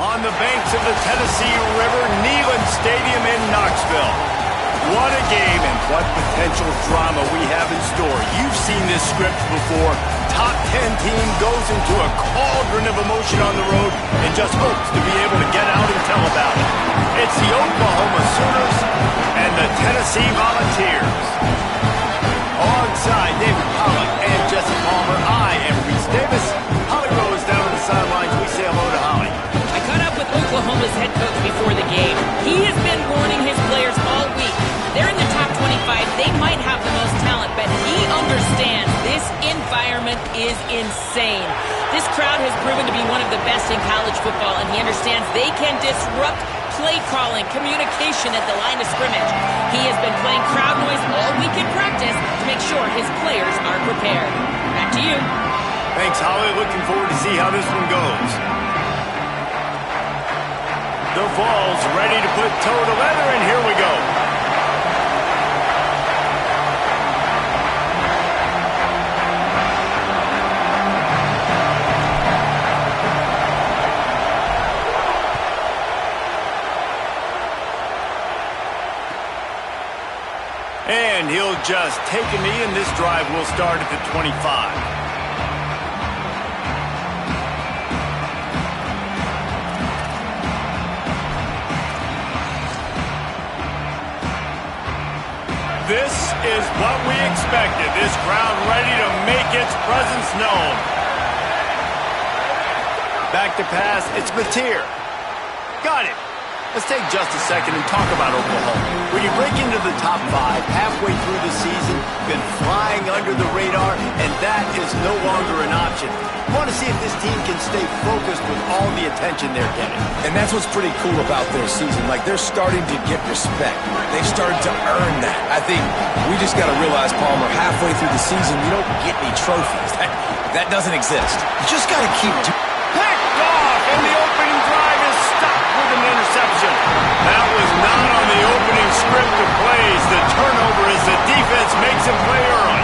On the banks of the Tennessee River, Neyland Stadium in Knoxville. What a game and what potential drama we have in store. You've seen this script before. Top 10 team goes into a cauldron of emotion on the road and just hopes to be able to get out and tell about it. It's the Oklahoma Sooners and the Tennessee Volunteers. Alongside David Pollack and Jesse Palmer, I am Reese Davis. Holly Rose down on the sidelines. We say hello to Holly. Caught up with Oklahoma's head coach before the game. He has been warning his players all week. They're in the top 25. They might have the most talent, but he understands this environment is insane. This crowd has proven to be one of the best in college football, and he understands they can disrupt play calling, communication at the line of scrimmage. He has been playing crowd noise all week in practice to make sure his players are prepared. Back to you. Thanks, Holly. Looking forward to see how this one goes. The Vols ready to put toe to leather, and here we go. And he'll just take a knee, and this drive will start at the 25. This is what we expected. This crowd ready to make its presence known. Back to pass. It's Mateer. Got it. Let's take just a second and talk about Oklahoma. When you break into the top 5 halfway through the season, been flying under the radar, and that is no longer an option. You want to see if this team can stay focused with all the attention they're getting. And that's what's pretty cool about their season. Like, they're starting to get respect. They've started to earn that. I think we just got to realize, Palmer, halfway through the season, you don't get any trophies. That doesn't exist. You just got to keep... Picked off, and the opening drive is stopped with an interception. That was not on the opening script of plays. The turnover as the defense makes him play early.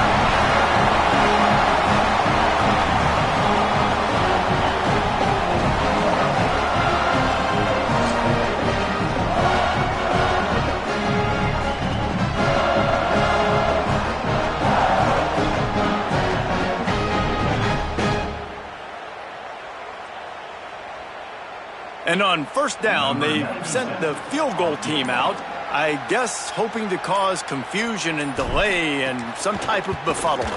And on first down, they sent the field goal team out, I guess hoping to cause confusion and delay and some type of befuddlement.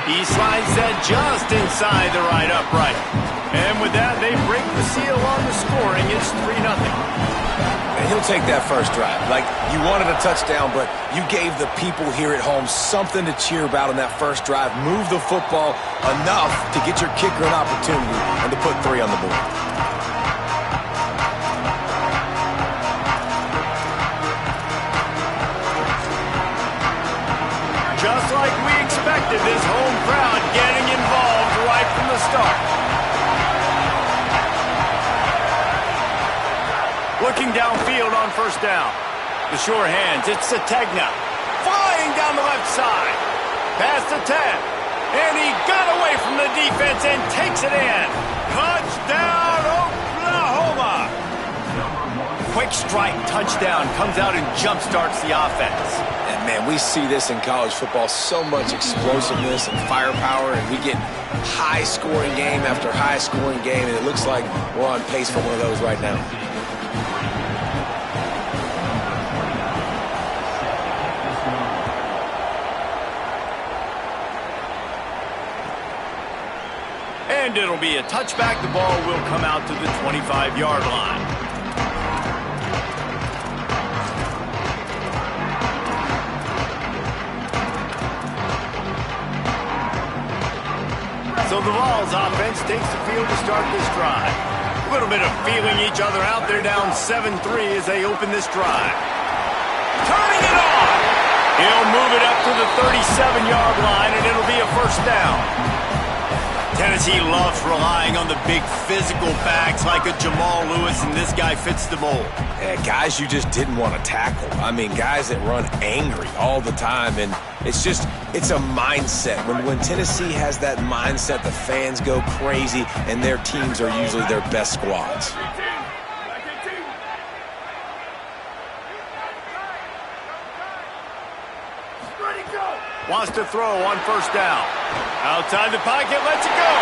He slides that just inside the right upright. And with that, they break the seal on the scoring. It's 3-0. And he'll take that first drive. Like, you wanted a touchdown, but you gave the people here at home something to cheer about on that first drive. Move the football enough to get your kicker an opportunity and to put 3 on the board. Just like we expected, this home crowd getting involved right from the start. Looking downfield on first down. The sure hands, it's Sategna. Flying down the left side. Past the 10. And he got away from the defense and takes it in. Touchdown, Oklahoma. quick strike touchdown comes out and jump-starts the offense. And, man, we see this in college football, so much explosiveness and firepower, and we get high-scoring game after high-scoring game, and it looks like we're on pace for one of those right now. And it'll be a touchback. The ball will come out to the 25-yard line. So the Vols offense takes the field to start this drive. A little bit of feeling each other out. They're down 7-3 as they open this drive. Turning it on! He'll move it up to the 37-yard line, and it'll be a first down. Tennessee loves relying on the big physical backs like a Jamal Lewis, and this guy fits the mold. Yeah, guys you just didn't want to tackle. I mean, guys that run angry all the time, and it's a mindset. When Tennessee has that mindset, the fans go crazy, and their teams are usually their best squads. Wants to throw on first down. Outside the pocket, lets it go.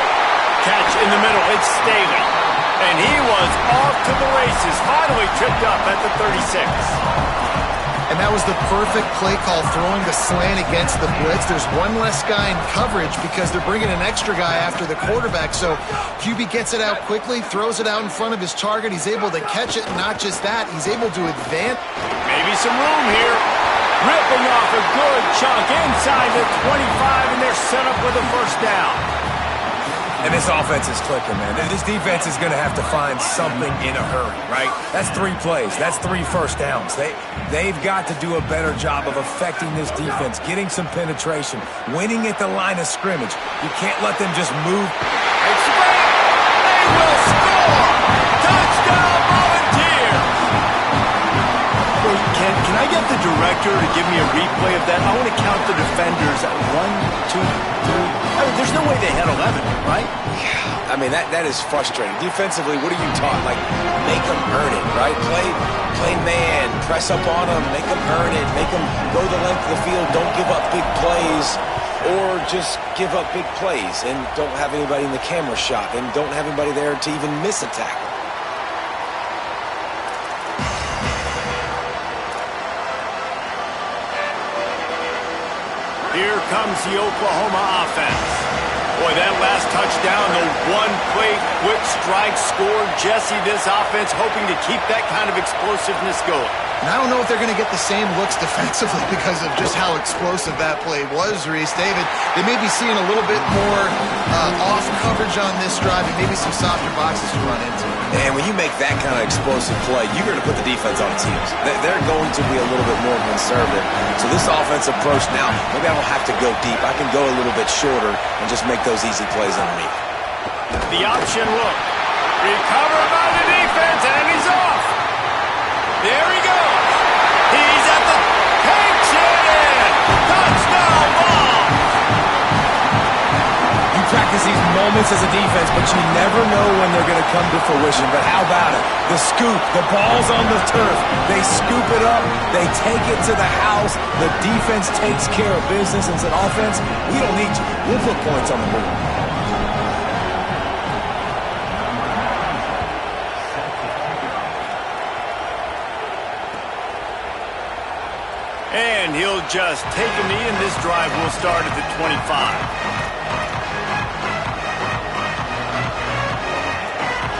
Catch in the middle, it's Staley. And he was off to the races, finally tripped up at the 36. And that was the perfect play call, throwing the slant against the blitz. There's one less guy in coverage because they're bringing an extra guy after the quarterback. So QB gets it out quickly, throws it out in front of his target. He's able to catch it, and not just that, he's able to advance. Maybe some room here. Ripping off a good chunk inside the 25, and they're set up with a first down. And this offense is clicking, man. This defense is going to have to find something in a hurry, right? That's 3 plays. That's 3 first downs. They've got to do a better job of affecting this defense, getting some penetration, winning at the line of scrimmage. You can't let them just move. It's great. They will score. Touchdown, Volunteers. Can I get the director to give me a replay of that? I want to count the defenders at 1, 2, 3. I mean, there's no way they had 11, right? Yeah, I mean, that is frustrating. Defensively, what are you taught? Like, make them earn it, right? Play man, press up on them, make them earn it, make them go the length of the field, don't give up big plays, or just give up big plays and don't have anybody in the camera shot and don't have anybody there to even miss a tackle. Here comes the Oklahoma offense. Boy, that last touchdown, the one-play quick strike scored. Jesse, this offense hoping to keep that kind of explosiveness going. And I don't know if they're going to get the same looks defensively because of just how explosive that play was, Reese. David, they may be seeing a little bit more off coverage on this drive and maybe some softer boxes to run into. And when you make that kind of explosive play, you're going to put the defense on its heels. They're going to be a little bit more conservative. So this offensive approach now, maybe I don't have to go deep. I can go a little bit shorter and just make those easy plays underneath. The option look. Recovered by the defense, and he's off. There he goes. He's at the takes it in. Touchdown ball. You practice these moments as a defense, but you never know when they're going to come to fruition. But how about it? The scoop, the ball's on the turf. They scoop it up. They take it to the house. The defense takes care of business and said, offense, we don't need you. We'll put points on the board. And he'll just take a knee, and this drive will start at the 25.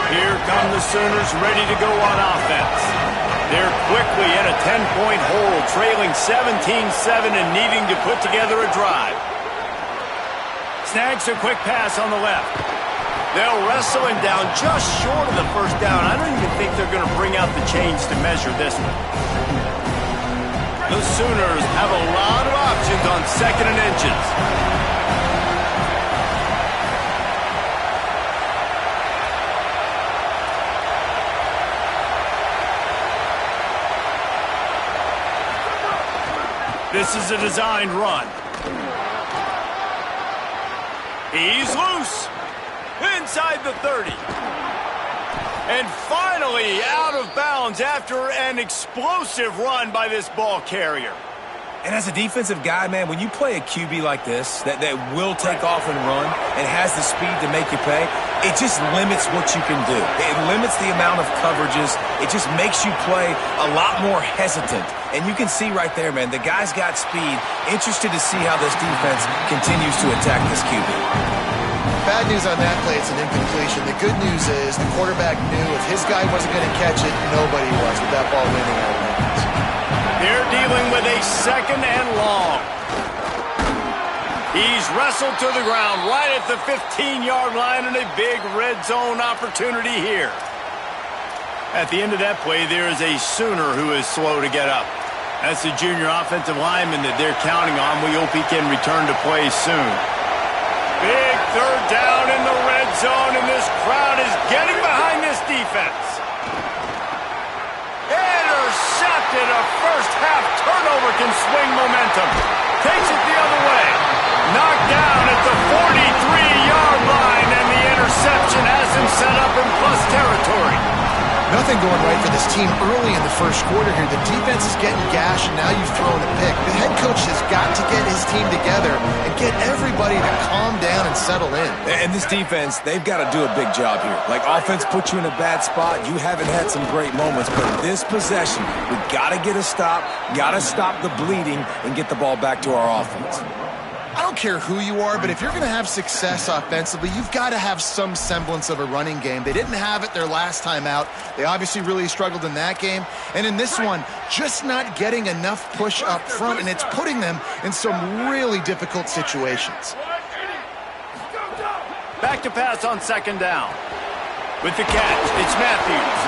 Here come the Sooners ready to go on offense. They're quickly in a 10-point hole, trailing 17-7 and needing to put together a drive. Snags a quick pass on the left. They'll wrestle him down just short of the first down. I don't even think they're going to bring out the chains to measure this one. The Sooners have a lot of options on 2nd and inches. This is a designed run. He's loose. Inside the 30. And finally out of bounds after an explosive run by this ball carrier. And as a defensive guy, man, when you play a QB like this that will take off and run and has the speed to make you pay, it just limits what you can do. It limits the amount of coverages. It just makes you play a lot more hesitant. And you can see right there, man, the guy's got speed. Interested to see how this defense continues to attack this QB. Bad news on that play, it's an incompletion. The good news is the quarterback knew if his guy wasn't going to catch it, nobody was with that ball landing out of bounds. They're dealing with a second and long. He's wrestled to the ground right at the 15-yard line and a big red zone opportunity here. At the end of that play, there is a Sooner who is slow to get up. That's the junior offensive lineman that they're counting on. We hope he can return to play soon. Big third down in the red zone, and this crowd is getting behind this defense. Intercepted. A first-half turnover can swing momentum. Takes it the other way. Knocked down at the 43-yard line, and the interception has him set up in plus territory. Nothing going right for this team early in the first quarter here. The defense is getting gashed, and now you've thrown a pick. The head coach has got to get his team together and get everybody to calm down and settle in. And this defense, they've got to do a big job here. Like, offense puts you in a bad spot. You haven't had some great moments, but this possession, we've got to get a stop, got to stop the bleeding, and get the ball back to our offense. I don't care who you are, but if you're going to have success offensively, you've got to have some semblance of a running game. They didn't have it their last time out. They obviously really struggled in that game. And in this one, just not getting enough push up front, and it's putting them in some really difficult situations. Back to pass on second down. With the catch, it's Matthews.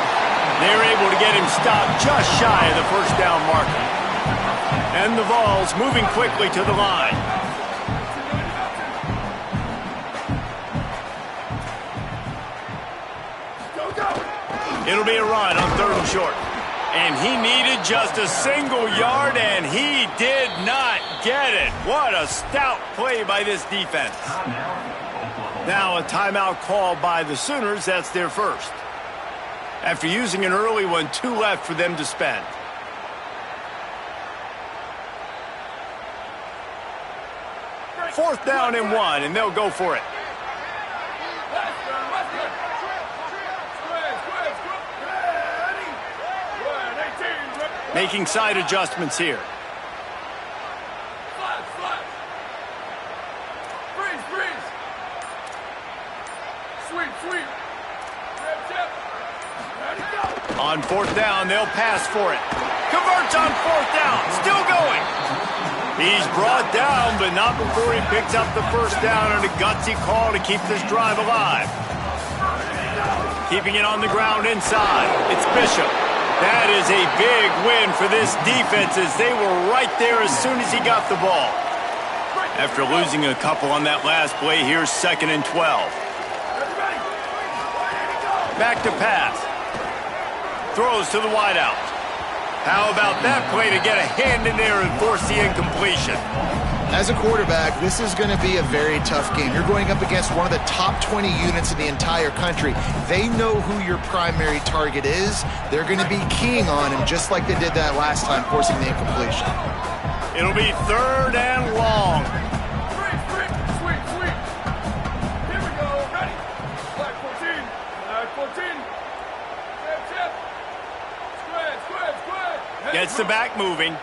They're able to get him stopped just shy of the first down marker. And the Vols moving quickly to the line. It'll be a run on third and short. And he needed just a single yard, and he did not get it. What a stout play by this defense. Now a timeout call by the Sooners. That's their first. After using an early one, 2 left for them to spend. Fourth down and 1, and they'll go for it. Making side adjustments here. On fourth down, they'll pass for it. Converts on fourth down, still going. He's brought down, but not before he picks up the first down on a gutsy call to keep this drive alive. Keeping it on the ground inside. It's Bishop. That is a big win for this defense as they were right there as soon as he got the ball. After losing a couple on that last play, here's 2nd and 12. Back to pass. Throws to the wideout. How about that play to get a hand in there and force the incompletion? As a quarterback, this is going to be a very tough game. You're going up against one of the top 20 units in the entire country. They know who your primary target is. They're going to be keying on him just like they did that last time, forcing the incompletion. It'll be third and long. Sweep. Here we go. Ready. Flag 14. Flag 14. Chip. Square. Gets the back moving.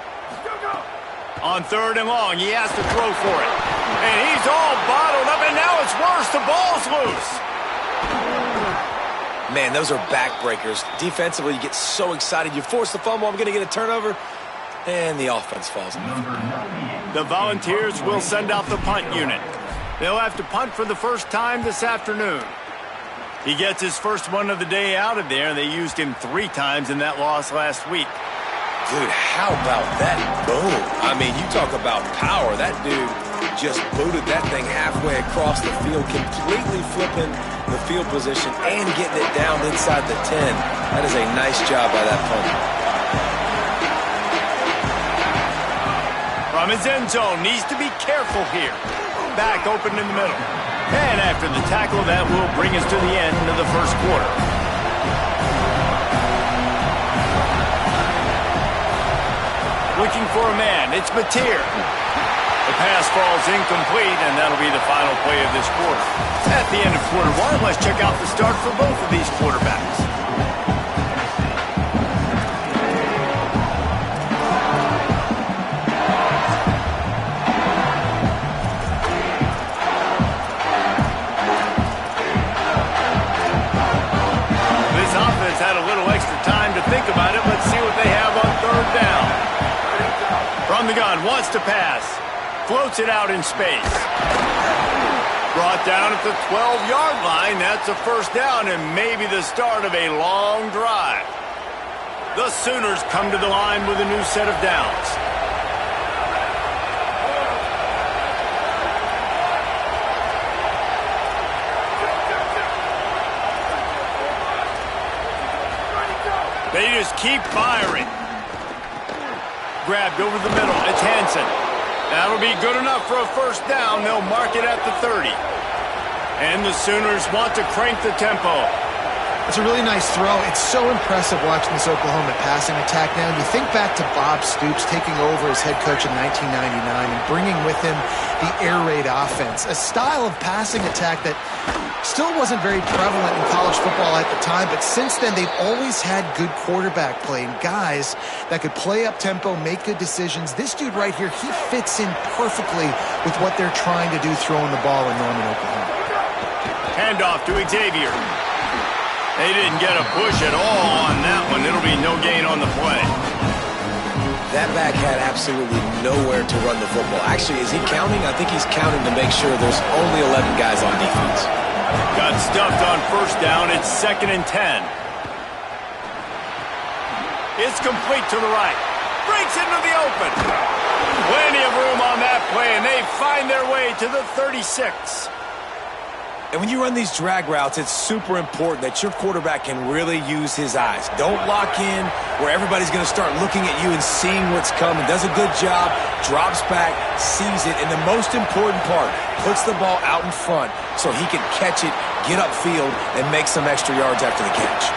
On third and long, he has to throw for it. And he's all bottled up, and now it's worse. The ball's loose. Man, those are backbreakers. Defensively, you get so excited. You force the fumble, I'm going to get a turnover, and the offense falls in. The Volunteers will send out the punt unit. They'll have to punt for the first time this afternoon. He gets his first one of the day out of there, and they used him 3 times in that loss last week. Dude, how about that boom? I mean, you talk about power. That dude just booted that thing halfway across the field, completely flipping the field position and getting it down inside the 10. That is a nice job by that punter. From his end zone, needs to be careful here. Back open in the middle. And after the tackle, that will bring us to the end of the first quarter. Looking for a man. It's Mateer. The pass falls incomplete, and that'll be the final play of this quarter. At the end of quarter one, let's check out the start for both of these quarterbacks. This offense had a little extra time to think about it. Let's see what they have on third down. From the gun, wants to pass. Floats it out in space. Brought down at the 12-yard line. That's a first down and maybe the start of a long drive. The Sooners come to the line with a new set of downs. They just keep firing. Grabbed over the middle. It's Hansen. That'll be good enough for a first down. They'll mark it at the 30. And the Sooners want to crank the tempo. It's a really nice throw. It's so impressive watching this Oklahoma passing attack now. You think back to Bob Stoops taking over as head coach in 1999 and bringing with him the air raid offense, a style of passing attack that still wasn't very prevalent in college football at the time, but since then they've always had good quarterback play and guys that could play up tempo, make good decisions. This dude right here, he fits in perfectly with what they're trying to do throwing the ball in Norman, Oklahoma. Handoff to Xavier. They didn't get a push at all on that one. It'll be no gain on the play. That back had absolutely nowhere to run the football. Actually, is he counting? I think he's counting to make sure there's only 11 guys on defense. Got stuffed on first down. It's 2nd and 10. It's complete to the right. Breaks into the open. Plenty of room on that play, and they find their way to the 36. And when you run these drag routes, it's super important that your quarterback can really use his eyes. Don't lock in where everybody's going to start looking at you and seeing what's coming. Does a good job, drops back, sees it, and the most important part, puts the ball out in front so he can catch it, get upfield, and make some extra yards after the catch.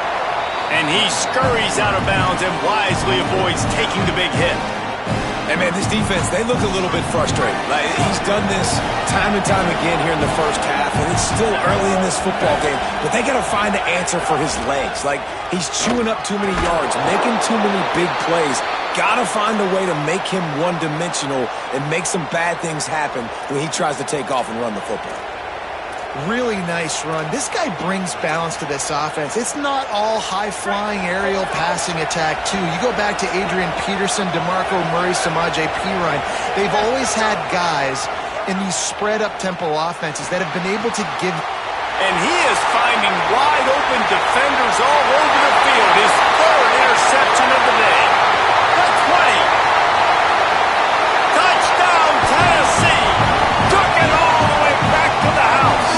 And he scurries out of bounds and wisely avoids taking the big hit. And, man, this defense, they look a little bit frustrated. Like, he's done this time and time again here in the first half, and it's still early in this football game, but they got to find the answer for his legs. Like, he's chewing up too many yards, making too many big plays. Got to find a way to make him one-dimensional and make some bad things happen when he tries to take off and run the football. Really nice run. This guy brings balance to this offense. It's not all high-flying aerial passing attack, too. You go back to Adrian Peterson, DeMarco Murray, Samaje Perine. They've always had guys in these spread-up tempo offenses that have been able to give. And he is finding wide-open defenders all over the field. His 3rd interception of the day. The 20. Touchdown, Tennessee. Took it all the way back to the house.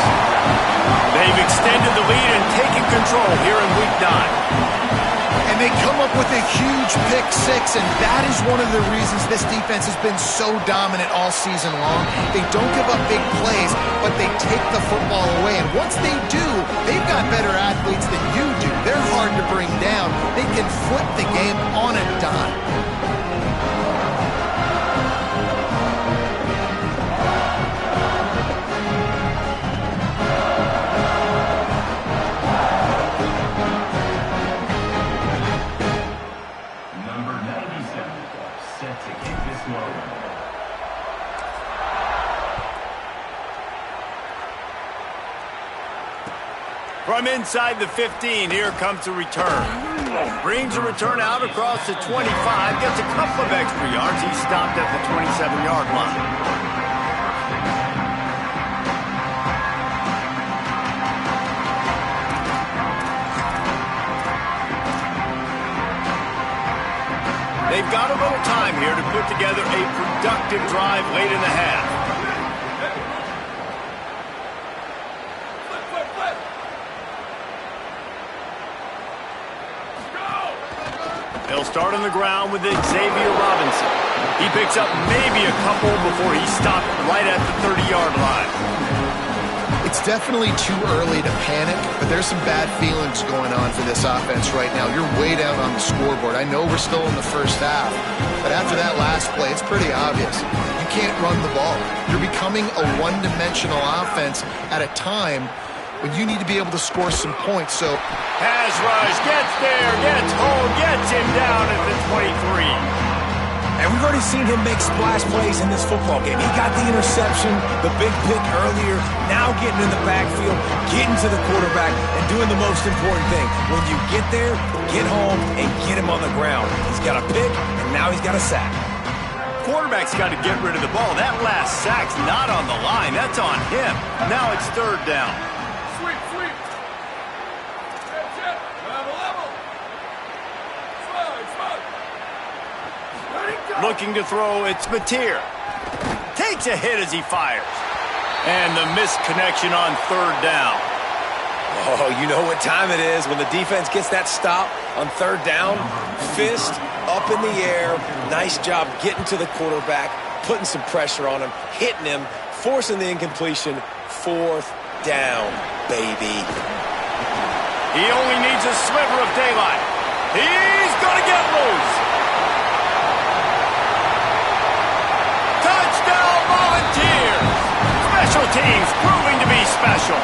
They've extended the lead and taken control here in Week 9. And they come up with a huge pick six, and that is one of the reasons this defense has been so dominant all season long. They don't give up big plays, but they take the football away. And once they do, they've got better athletes than you do. They're hard to bring down. They can flip the game on a dime. From inside the 15, here comes a return. Brings a return out across the 25, gets a couple of extra yards. He's stopped at the 27-yard line. They've got a little time here to put together a productive drive late in the half. They'll start on the ground with Xavier Robinson. He picks up maybe a couple before he's stopped right at the 30-yard line. It's definitely too early to panic, but there's some bad feelings going on for this offense right now. You're way down on the scoreboard. I know we're still in the first half, but after that last play, it's pretty obvious. You can't run the ball. You're becoming a one-dimensional offense at a time when you need to be able to score some points. So, pass rush, gets there, gets home, gets him down at the 23. And we've already seen him make splash plays in this football game. He got the interception, the big pick earlier, now getting in the backfield, getting to the quarterback, and doing the most important thing. When you get there, get home and get him on the ground. He's got a pick, and now he's got a sack. Quarterback's got to get rid of the ball. That last sack's not on the line. That's on him. Now it's third down. Sweep, sweep. Check. Level. Slide. Looking to throw, it's Mateer. Takes a hit as he fires. And the missed connection on third down. Oh, you know what time it is when the defense gets that stop on third down. Fist up in the air. Nice job getting to the quarterback, putting some pressure on him, hitting him, forcing the incompletion. Fourth down, baby. He only needs a sliver of daylight. He's going to get loose. Touchdown, Volunteers! Special teams proving to be special.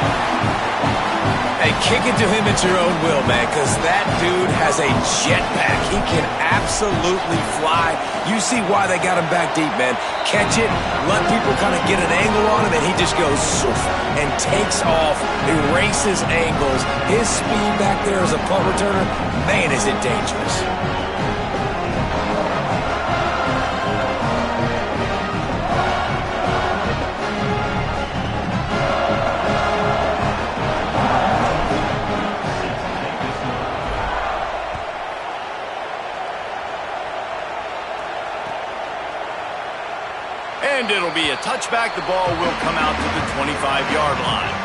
Hey, kick it to him at your own will, man, because that dude has a jetpack. He can absolutely fly. You see why they got him back deep, man. Catch it, let people kind of get an angle on him, and he just goes soof and takes off, erases angles. His speed back there as a punt returner, man, is it dangerous. And it'll be a touchback. The ball will come out to the 25-yard line.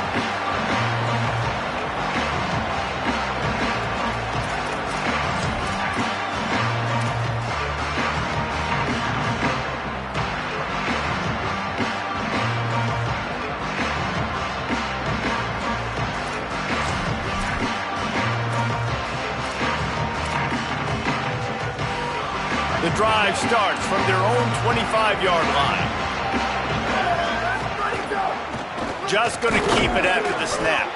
The drive starts from their own 25-yard line. Just going to keep it after the snap.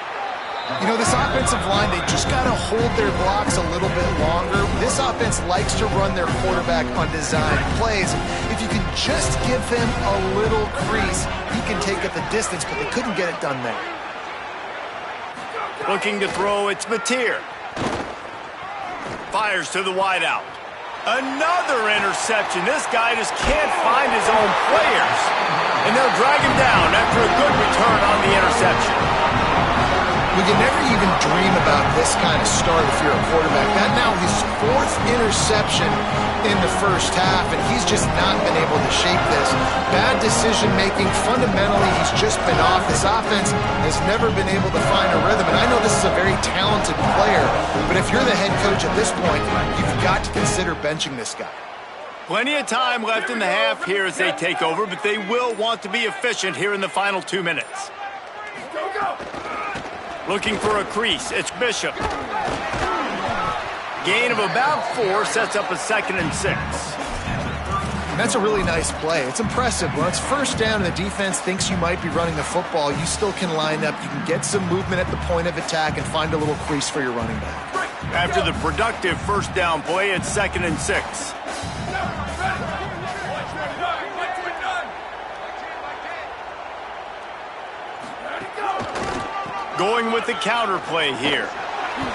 you know, this offensive line, they just got to hold their blocks a little bit longer. This offense likes to run their quarterback on design plays. If you can just give him a little crease, he can take it the distance, but they couldn't get it done there. Looking to throw, it's Mateer. Fires to the wideout. Another interception. This guy just can't find his own players. And they'll drag him down after a good return on the interception. We can never even dream about this kind of start if you're a quarterback. That now his fourth interception in the first half, and he's just not been able to shape this. Bad decision-making. Fundamentally, he's just been off. This offense has never been able to find a rhythm, and I know this is a very talented player, but if you're the head coach at this point, you've got to consider benching this guy. Plenty of time left in the half here as they take over, but they will want to be efficient here in the final 2 minutes. Looking for a crease, it's Bishop. Gain of about 4 sets up a 2nd and 6. That's a really nice play. It's impressive. When it's first down and the defense thinks you might be running the football, you still can line up. You can get some movement at the point of attack and find a little crease for your running back. After the productive first down play, it's 2nd and 6. Going with the counter play here.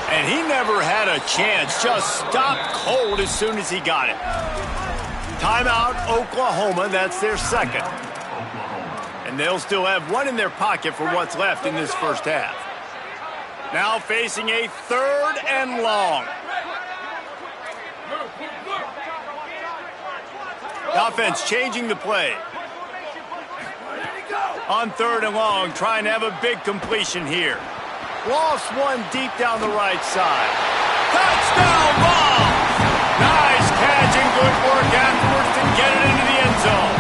And he never had a chance. Just stopped cold as soon as he got it. Timeout, Oklahoma. That's their 2nd. And they'll still have 1 in their pocket for what's left in this first half. Now facing a 3rd and long. The offense changing the play. On 3rd and long, trying to have a big completion here. Lost one deep down the right side. Touchdown ball! Nice catch and good work afterwards to get it into the end zone.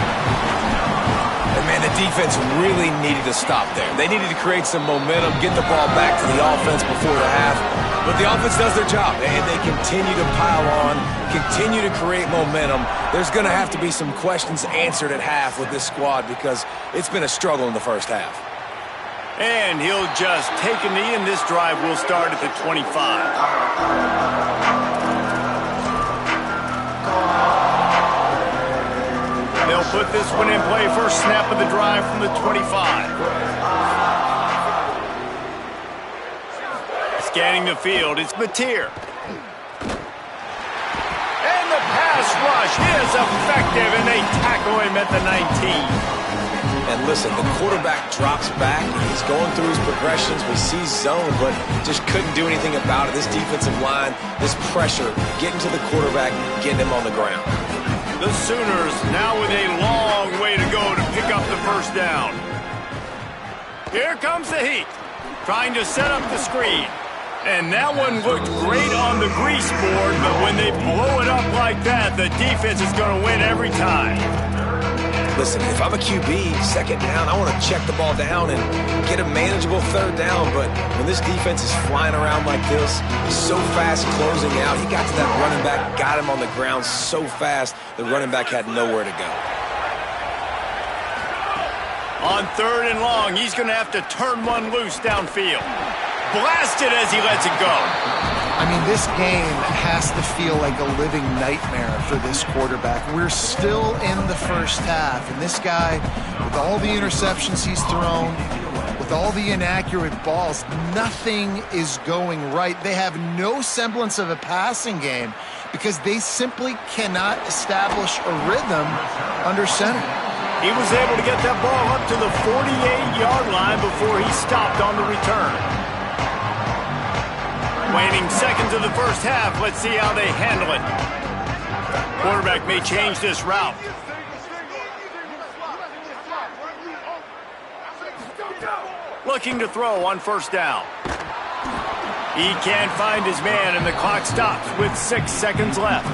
And man, the defense really needed to stop there. They needed to create some momentum, get the ball back to the offense before the half. But the offense does their job, and they continue to pile on, continue to create momentum. There's going to have to be some questions answered at half with this squad because it's been a struggle in the first half. And he'll just take a knee, and this drive will start at the 25. They'll put this one in play. First snap of the drive from the 25. Scanning the field, it's Mateer. And the pass rush is effective, and they tackle him at the 19. And listen, the quarterback drops back. He's going through his progressions. We see zone, but just couldn't do anything about it. This defensive line, this pressure, getting to the quarterback, getting him on the ground. The Sooners now with a long way to go to pick up the first down. Here comes the heat, trying to set up the screen. And that one looked great on the grease board, but when they blow it up like that, the defense is going to win every time. Listen, if I'm a QB, second down, I want to check the ball down and get a manageable third down. But when this defense is flying around like this, so fast closing out, he got to that running back, got him on the ground so fast, the running back had nowhere to go. On third and long, he's going to have to turn one loose downfield. Blasted as he lets it go. I mean, this game has to feel like a living nightmare for this quarterback. We're still in the first half, and this guy, with all the interceptions he's thrown, with all the inaccurate balls, nothing is going right. They have no semblance of a passing game because they simply cannot establish a rhythm under center. He was able to get that ball up to the 48-yard line before he stopped on the return. Waning seconds of the first half. Let's see how they handle it. Quarterback may change this route. Looking to throw on first down. He can't find his man, and the clock stops with 6 seconds left.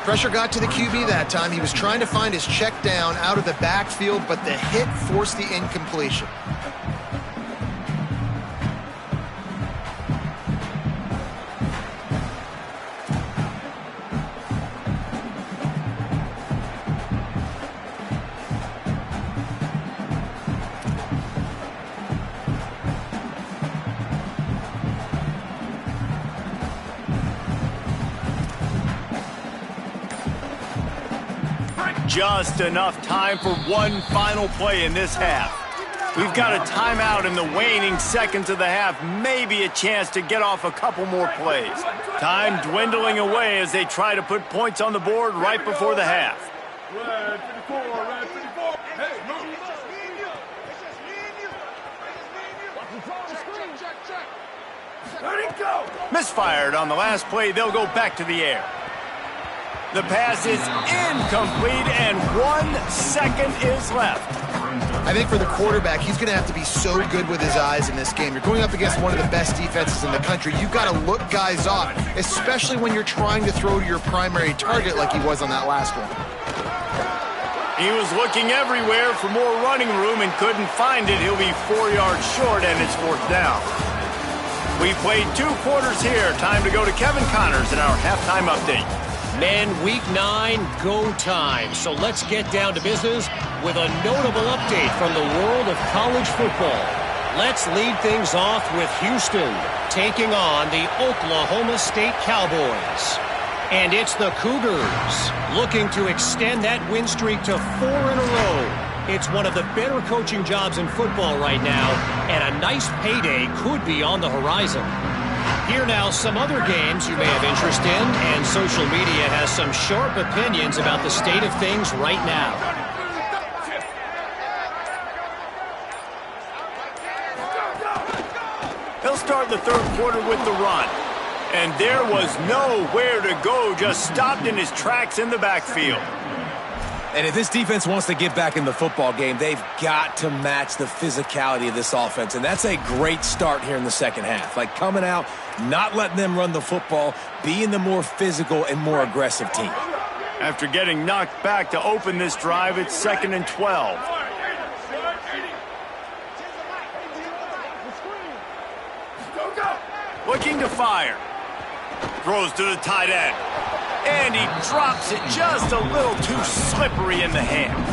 Pressure got to the QB that time. He was trying to find his check down out of the backfield, but the hit forced the incompletion. Just enough time for one final play in this half. We've got a timeout in the waning seconds of the half, maybe a chance to get off a couple more plays. Time dwindling away as they try to put points on the board right before the half. Red 54, red 54. Hey, move. Let it go. Misfired on the last play. They'll go back to the air. The pass is incomplete, and 1 second is left. I think for the quarterback, he's going to have to be so good with his eyes in this game. You're going up against one of the best defenses in the country. You've got to look guys off, especially when you're trying to throw to your primary target like he was on that last one. He was looking everywhere for more running room and couldn't find it. He'll be 4 yards short, and it's fourth down. We played 2 quarters here. Time to go to Kevin Connors in our halftime update. Men, week 9, go time. So let's get down to business with a notable update from the world of college football. Let's lead things off with Houston taking on the Oklahoma State Cowboys. And it's the Cougars looking to extend that win streak to 4 in a row. It's one of the better coaching jobs in football right now, and a nice payday could be on the horizon. Here now, some other games you may have interest in, and social media has some sharp opinions about the state of things right now. They'll start the third quarter with the run. And there was nowhere to go, just stopped in his tracks in the backfield. And if this defense wants to get back in the football game, they've got to match the physicality of this offense. And that's a great start here in the second half. Like coming out, not letting them run the football, being the more physical and more aggressive team. After getting knocked back to open this drive, it's 2nd and 12. Looking to fire. Throws to the tight end. And he drops it just a little too slippery in the hands.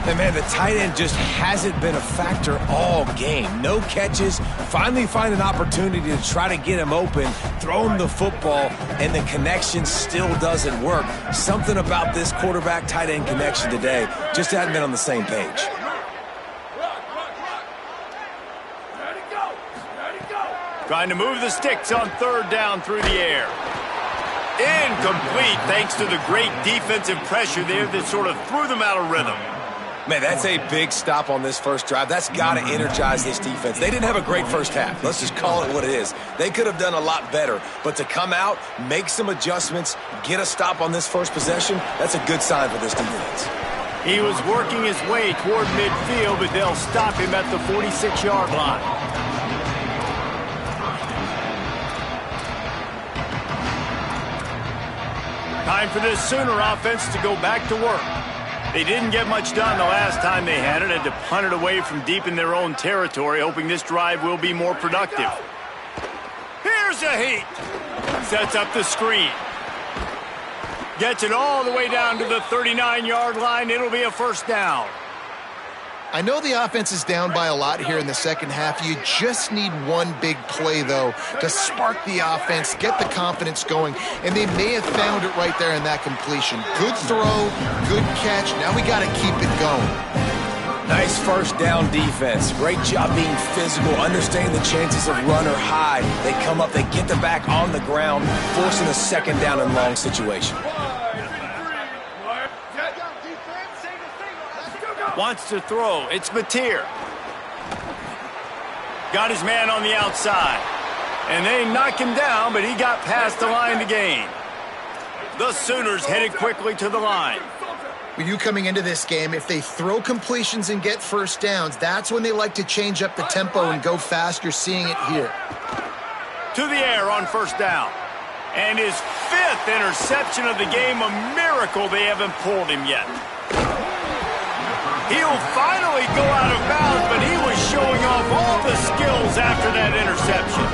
And man, the tight end just hasn't been a factor all game. No catches, finally find an opportunity to try to get him open, throw him the football, and the connection still doesn't work. Something about this quarterback-tight end connection today just hasn't been on the same page. Trying to move the sticks on third down through the air. Incomplete thanks to the great defensive pressure there that sort of threw them out of rhythm. Man, that's a big stop on this first drive. That's got to energize this defense. They didn't have a great first half. Let's just call it what it is. They could have done a lot better. But to come out, make some adjustments, get a stop on this first possession, that's a good sign for this defense. He was working his way toward midfield, but they'll stop him at the 46-yard line. Time for this Sooner offense to go back to work. They didn't get much done the last time they had it. Had to punt it away from deep in their own territory, hoping this drive will be more productive. Here's a heat. Sets up the screen. Gets it all the way down to the 39-yard line. It'll be a first down. I know the offense is down by a lot here in the second half. You just need one big play, though, to spark the offense, get the confidence going, and they may have found it right there in that completion. Good throw, good catch. Now we got to keep it going. Nice first down defense. Great job being physical, understanding the chances of run or hide. They come up, they get the back on the ground, forcing a second down and long situation. Wants to throw. It's Mateer. Got his man on the outside. And they knock him down, but he got past the line to gain. The Sooners headed quickly to the line. With you coming into this game, if they throw completions and get first downs, that's when they like to change up the tempo and go fast. You're seeing it here. To the air on first down. And his fifth interception of the game, a miracle they haven't pulled him yet. He'll finally go out of bounds, but he was showing off all the skills after that interception.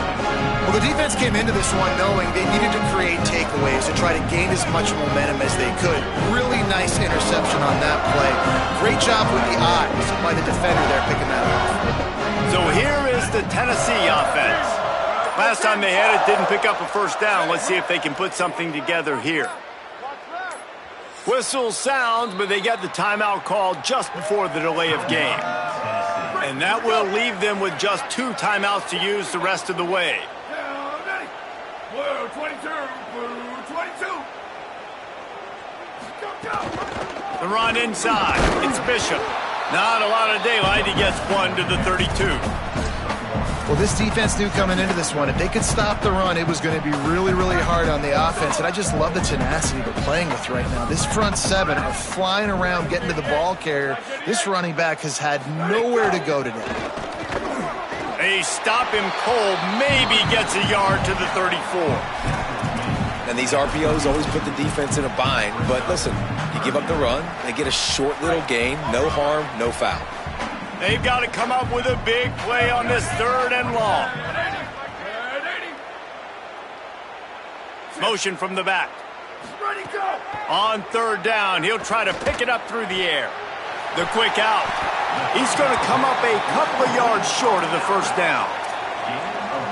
Well, the defense came into this one knowing they needed to create takeaways to try to gain as much momentum as they could. Really nice interception on that play. Great job with the eyes by the defender there picking that off. So here is the Tennessee offense. Last time they had it, didn't pick up a first down. Let's see if they can put something together here. Whistle sounds, but they get the timeout called just before the delay of game. And that will leave them with just 2 timeouts to use the rest of the way. Blue 22, blue 22. Go. The run inside. It's Bishop. Not a lot of daylight. He gets 1 to the 32. Well, this defense knew coming into this one, if they could stop the run, it was going to be really, really hard on the offense. And I just love the tenacity they're playing with right now. This front seven are flying around, getting to the ball carrier. This running back has had nowhere to go today. They stop him cold, maybe gets a yard to the 34. And these RPOs always put the defense in a bind. But listen, you give up the run, they get a short little gain, no harm, no foul. They've got to come up with a big play on this third and long. Motion from the back. On third down, he'll try to pick it up through the air. The quick out. He's going to come up a couple of yards short of the first down.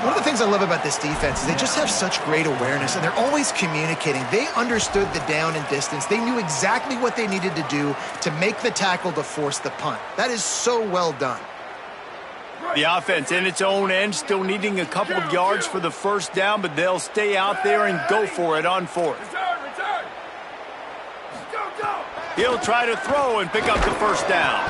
One of the things I love about this defense is they just have such great awareness, and they're always communicating. They understood the down and distance. They knew exactly what they needed to do to make the tackle to force the punt. That is so well done. The offense in its own end still needing a couple of yards for the first down, but they'll stay out there and go for it on fourth. He'll try to throw and pick up the first down.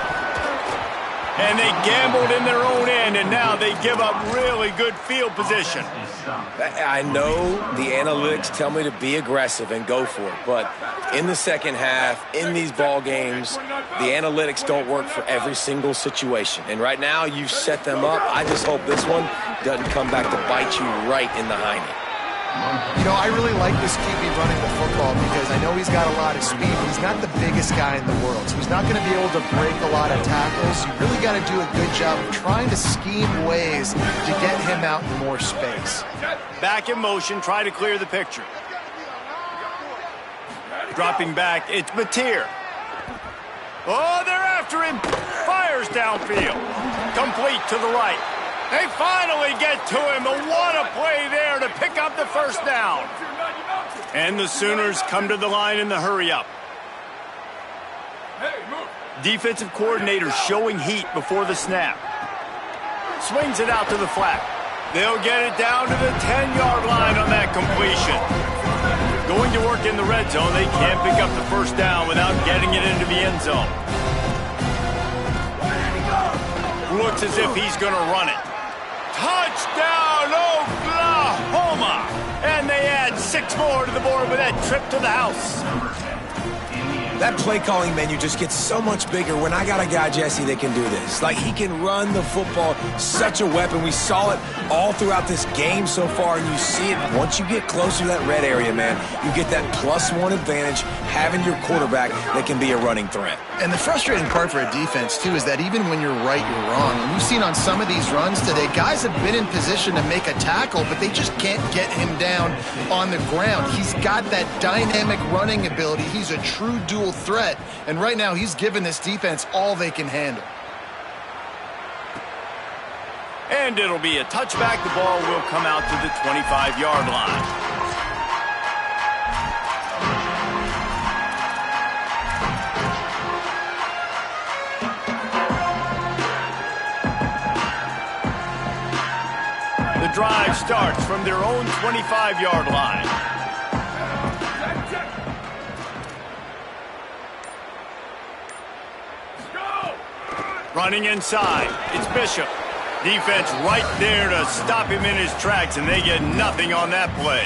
And they gambled in their own end, and now they give up really good field position. I know the analytics tell me to be aggressive and go for it, but in the second half, in these ball games, the analytics don't work for every single situation. And right now, you've set them up. I just hope this one doesn't come back to bite you right in the hiney. You know, I really like this QB running the football because I know he's got a lot of speed. He's not the biggest guy in the world, so he's not going to be able to break a lot of tackles. You really got to do a good job of trying to scheme ways to get him out in more space. Back in motion, try to clear the picture. Dropping back, it's Mateer. Oh, they're after him. Fires downfield. Complete to the right. They finally get to him. What a play there to pick up the first down. And the Sooners come to the line in the hurry-up. Defensive coordinator showing heat before the snap. Swings it out to the flat. They'll get it down to the 10-yard line on that completion. Going to work in the red zone. They can't pick up the first down without getting it into the end zone. Looks as if he's going to run it. Touchdown, Oklahoma! And they add 6 more to the board with that trip to the house. That play-calling menu just gets so much bigger when I got a guy, Jesse, that can do this. Like, he can run the football, such a weapon. We saw it all throughout this game so far, and you see it once you get closer to that red area, man. You get that +1 advantage having your quarterback that can be a running threat. And the frustrating part for a defense, too, is that even when you're right, you're wrong. And we've seen on some of these runs today, guys have been in position to make a tackle, but they just can't get him down on the ground. He's got that dynamic running ability. He's a true dual threat, and right now he's given this defense all they can handle. And it'll be a touchback. The ball will come out to the 25-yard line. The drive starts from their own 25-yard line. Running inside, it's Bishop. Defense right there to stop him in his tracks, and they get nothing on that play.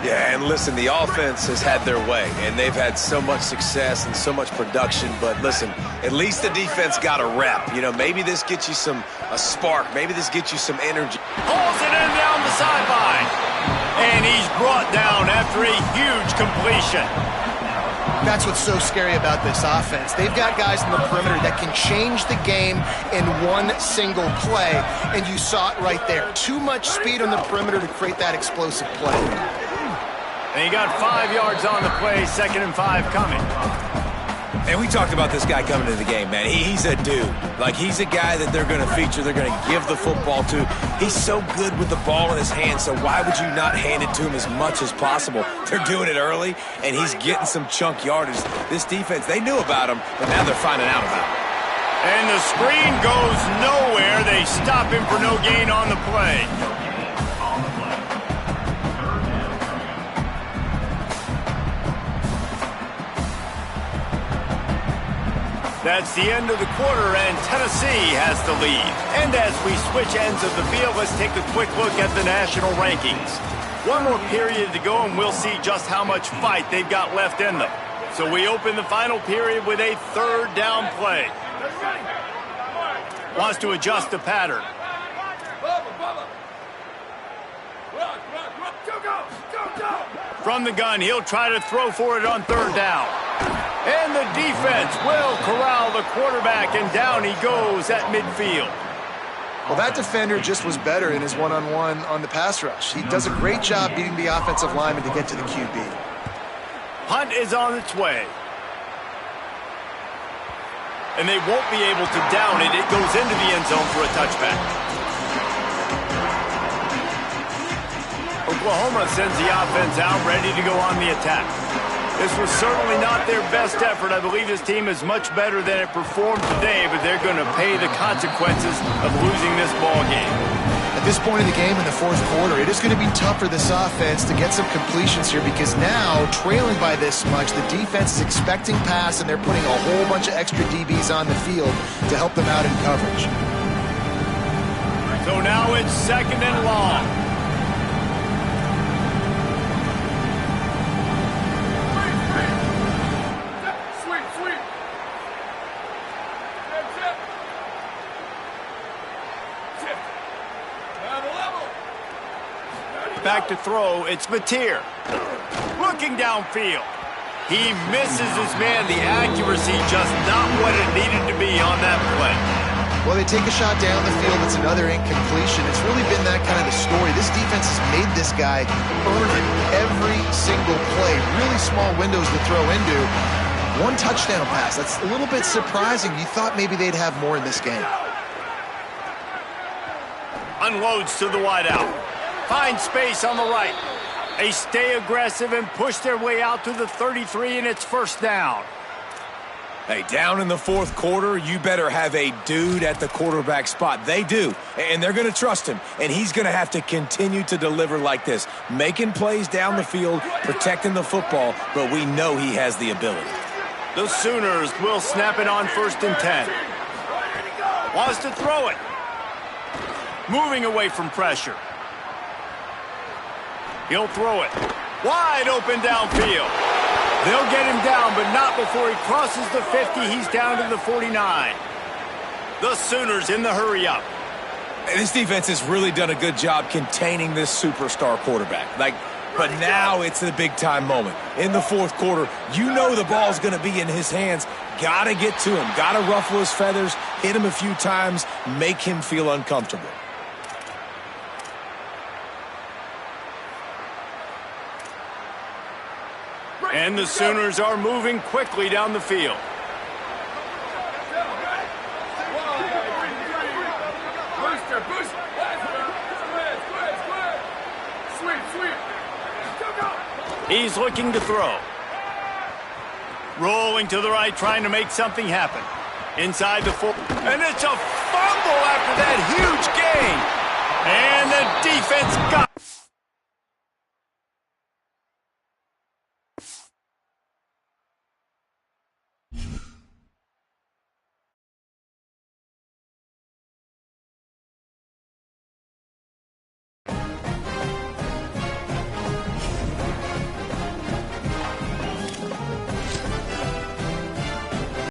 Yeah, and listen, the offense has had their way, and they've had so much success and so much production. But listen, at least the defense got a rep. You know, maybe this gets you a spark. Maybe this gets you some energy. Pulls it in down the sideline. And he's brought down after a huge completion. That's what's so scary about this offense. They've got guys in the perimeter that can change the game in one single play, and you saw it right there. Too much speed on the perimeter to create that explosive play. And he got 5 yards on the play, 2nd and 5 coming. And we talked about this guy coming to the game, man. He's a dude. Like, he's a guy that they're going to feature, they're going to give the football to. He's so good with the ball in his hand, so why would you not hand it to him as much as possible? They're doing it early, and he's getting some chunk yardage. This defense, they knew about him, but now they're finding out about him. And the screen goes nowhere. They stop him for no gain on the play. That's the end of the quarter, and Tennessee has the lead. And as we switch ends of the field, let's take a quick look at the national rankings. One more period to go, and we'll see just how much fight they've got left in them. So we open the final period with a 3rd down play. Wants to adjust the pattern. From the gun, he'll try to throw for it on 3rd down. And the defense will corral the quarterback, and down he goes at midfield. Well, that defender just was better in his one-on-one on the pass rush. He does a great job beating the offensive lineman to get to the QB. Hunt is on its way. And they won't be able to down it. It goes into the end zone for a touchback. Oklahoma sends the offense out, ready to go on the attack. This was certainly not their best effort. I believe this team is much better than it performed today, but they're going to pay the consequences of losing this ball game. At this point in the game, in the 4th quarter, it is going to be tough for this offense to get some completions here because now, trailing by this much, the defense is expecting pass, and they're putting a whole bunch of extra DBs on the field to help them out in coverage. So now it's 2nd and long. Back quarterback to throw. It's Mateer. Looking downfield. He misses his man. The accuracy just not what it needed to be on that play. Well, they take a shot down the field. It's another incompletion. It's really been that kind of a story. This defense has made this guy earn it every single play. Really small windows to throw into. One touchdown pass. That's a little bit surprising. You thought maybe they'd have more in this game. Unloads to the wideout. Finds space on the right. They stay aggressive and push their way out to the 33, and it's first down. Hey, down in the fourth quarter, you better have a dude at the quarterback spot. They do, and they're going to trust him, and he's going to have to continue to deliver like this, making plays down the field, protecting the football, but we know he has the ability. The Sooners will snap it on 1st and 10. Wants to throw it. Moving away from pressure. He'll throw it. Wide open downfield. They'll get him down, but not before he crosses the 50. He's down to the 49. The Sooners in the hurry-up. This defense has really done a good job containing this superstar quarterback. But now it's the big-time moment. In the fourth quarter, you know the ball's going to be in his hands. Got to get to him. Got to ruffle his feathers, hit him a few times, make him feel uncomfortable. And the Sooners are moving quickly down the field. He's looking to throw. Rolling to the right, trying to make something happen. Inside the 4. And it's a fumble after that huge gain. And the defense got